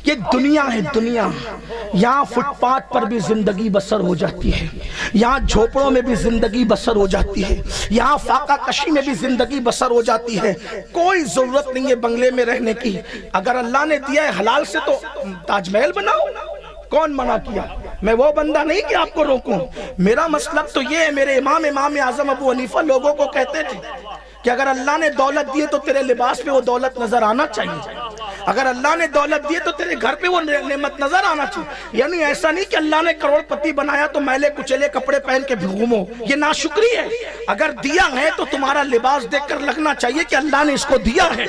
یہ دنیا ہے دنیا، یہاں فٹ پاتھ پر بھی زندگی بسر ہو جاتی ہے، یہاں جھوپڑوں میں بھی زندگی بسر ہو جاتی ہے، یہاں فاقہ کشی میں بھی زندگی بسر ہو جاتی ہے۔ کوئی ضرورت نہیں ہے بنگلے میں رہنے کی، اگر اللہ نے دیا ہے حلال سے تو تاج محل بناؤ، کون منع کیا؟ میں وہ بندہ نہیں کہ آپ کو روکوں۔ میرا مسلک تو یہ ہے، میرے امام اعظم ابو حنیفہ لوگوں کو کہتے تھے کہ اگر اللہ نے دولت دی تو تیرے لباس پہ وہ دولت نظر آنا چاہیے، اگر اللہ نے دولت دی تو تیرے گھر پہ وہ نعمت نظر آنا چاہیے۔ یعنی ایسا نہیں کہ اللہ نے کروڑ پتی بنایا تو میلے کچلے کپڑے پہن کے گھومو، یہ ناشکری ہے۔ اگر دیا ہے تو تمہارا لباس دیکھ کر لگنا چاہیے کہ اللہ نے اس کو دیا ہے،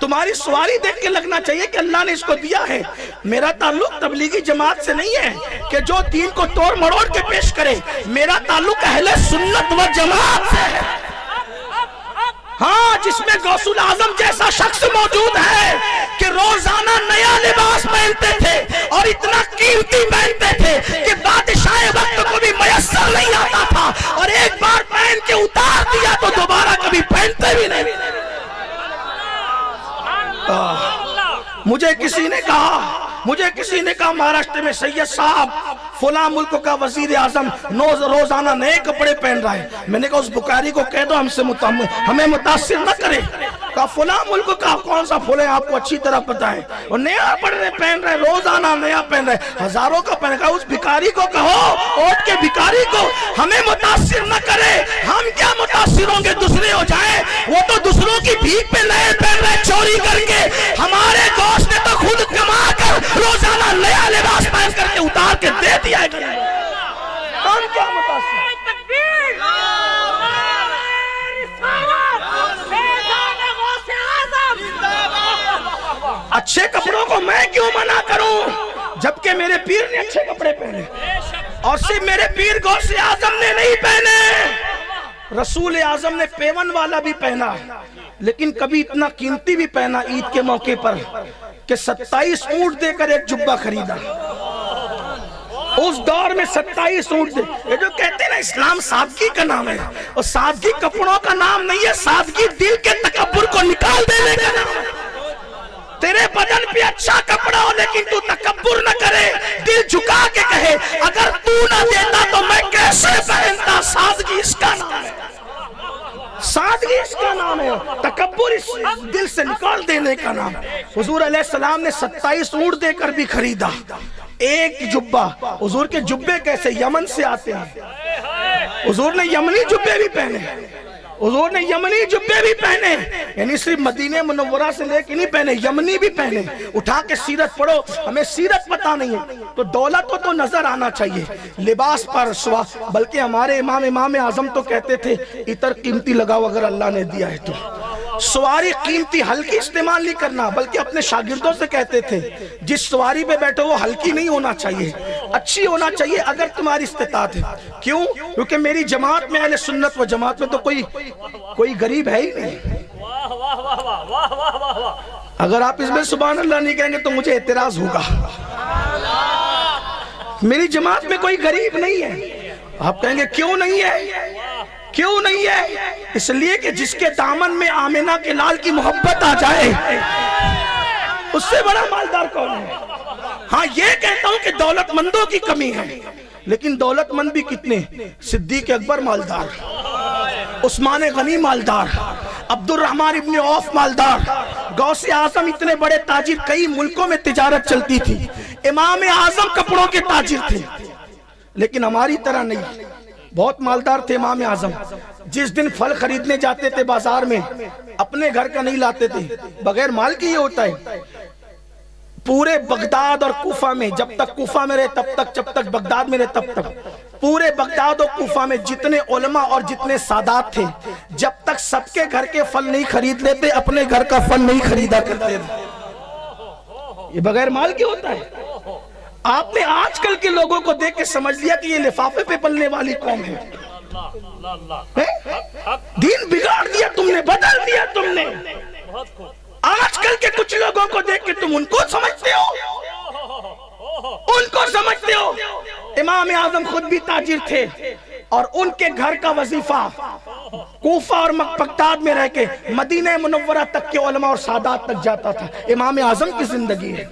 تمہاری سواری دیکھ کے لگنا چاہیے کہ اللہ نے اس کو دیا ہے۔ میرا تعلق تبلیغی جماعت سے نہیں ہے کہ جو دین کو توڑ مڑوڑ کے پیش کرے، میرا تعلق اہل سنت و جماعت سے ہے۔ ہاں، جس میں غوث الاعظم جیسا شخص موجود ہے کہ روزانہ نیا لباس پہنتے تھے اور اتنا قیمتی پہنتے تھے کہ بادشاہ وقت کو بھی میسر نہیں آتا تھا، اور ایک بار پہن کے اتار دیا تو دوبارہ کبھی پہنتے بھی نہیں۔ مجھے کسی نے کہا مہاراشٹر میں سید صاحب فلاں ملک کا وزیر اعظم روزانہ نئے کپڑے پہن رہا ہے۔ میں نے کہا اس بخاری کو کہہ دو ہمیں متاثر نہ کرے۔ کہا فلاں ملک کا کون سا فلاں آپ کو اچھی طرح پتا ہے، اور نیا پہن رہے، روزانہ نیا پہن رہے، ہزاروں کا پہن رہا ہے۔ اس بھکاری کو کہو، اوٹ کے بھکاری کو، ہمیں متاثر نہ کرے۔ ہم کیا متاثر ہوں گے دوسرے ہو جائیں؟ وہ تو دوسروں کی بھیک پہ نئے پہن رہے چوری کر کے، ہمارے دوست نے تو خود کما کر روزانہ نیا لباس پہن کر کے اتار کے دے دیا ہے۔ ہم کیا متاثر؟ اچھے کپڑوں کو میں کیوں منع کروں جبکہ میرے پیر نے اچھے کپڑے پہنے، اور صرف میرے پیر غوث اعظم نے نہیں پہنے، رسول اعظم نے پیون والا بھی پہنا، لیکن کبھی اتنا قیمتی بھی پہنا عید کے موقع پر کہ 27 اونٹ دے کر ایک جبہ خریدا۔ اس دور میں 27 اونٹ دے، یہ جو کہتے ہیں نا اسلام سادگی کا نام ہے، اور سادگی کپڑوں کا نام نہیں ہے، سادگی دل کے تکبر کو نکال دینے کا نام ہے۔ تیرے بدن پہ اچھا کپڑا ہو لیکن تو تکبر نہ کرے، دل جھکا کے کہے اگر تو نہ دیتا تو میں کیسے پہنتا۔ سادگی اس کا نام ہے، سادگی اس کا نام ہے، تکبر اس دل سے نکال دینے کا نام۔ حضور علیہ السلام نے 27 اونٹ دے کر بھی خریدا ایک جبہ۔ حضور کے جبے کیسے یمن سے آتے ہیں، حضور نے یمنی جبے بھی پہنے، حضور نے یمنی جبے بھی پہنے، یعنی صرف مدینہ منورہ سے لے کے نہیں پہنے، یمنی بھی پہنے۔ اٹھا کے سیرت پڑھو، ہمیں سیرت پتہ نہیں ہے تو دولت تو نظر آنا چاہیے، لباس پر سوا۔ بلکہ ہمارے امام اعظم تو کہتے تھے عطر قیمتی لگاؤ اگر اللہ نے دیا ہے تو، سواری قیمتی ہلکی استعمال نہیں کرنا، بلکہ اپنے شاگردوں سے کہتے تھے جس سواری پہ بیٹھو وہ ہلکی نہیں ہونا چاہیے، اچھی ہونا چاہیے اگر تمہاری استطاعت ہے۔ کیوں؟ کیونکہ میری جماعت میں اہل سنت و جماعت میں تو کوئی غریب ہے ہی نہیں۔ اگر آپ اس میں سبحان اللہ نہیں کہیں گے تو مجھے اعتراض ہوگا۔ میری جماعت میں کوئی غریب نہیں ہے۔ آپ کہیں گے کیوں نہیں ہے؟ کیوں نہیں ہے؟ اس لیے کہ جس کے دامن میں آمنہ کے لال کی محبت آ جائے اس سے بڑا مالدار کون ہے؟ ہاں یہ کہتا ہوں کہ دولت مندوں کی کمی ہے، لیکن دولت مند بھی کتنے؟ صدیق اکبر مالدار، عثمان غنی مالدار، عبد الرحمن ابن عوف مالدار، غوث اعظم اتنے بڑے تاجر، کئی ملکوں میں تجارت چلتی تھی، امام اعظم کپڑوں کے تاجر تھے، لیکن ہماری طرح نہیں، بہت مالدار تھے امام اعظم۔ جس دن پھل خریدنے جاتے تھے بازار میں اپنے گھر کا نہیں لاتے تھے، بغیر مال کی یہ ہوتا ہے۔ پورے بغداد اور کوفہ میں، جب تک کوفہ میں رہے تب تک، جب تک بغداد میں رہے تب تک، پورے بغداد اور کوفہ میں جتنے علماء اور جتنے سادات تھے، جب تک سب کے گھر کے پھل نہیں خرید لیتے اپنے گھر کا پھل نہیں خریدا کرتے تھے۔ یہ بغیر مال کی ہوتا ہے۔ آپ نے آج کل کے لوگوں کو دیکھ کے سمجھ لیا کہ یہ لفافے پہ پلنے والی قوم ہے۔ دین بگاڑ دیا تم نے، بدل دیا تم نے۔ آج کل کے کچھ لوگوں کو دیکھ کے تم ان کو سمجھتے ہو، ان کو سمجھتے ہو۔ امام اعظم خود بھی تاجر تھے اور ان کے گھر کا وظیفہ کوفہ اور بغداد میں رہ کے مدینہ منورہ تک کے علماء اور سادات تک جاتا تھا۔ امام اعظم کی زندگی ہے۔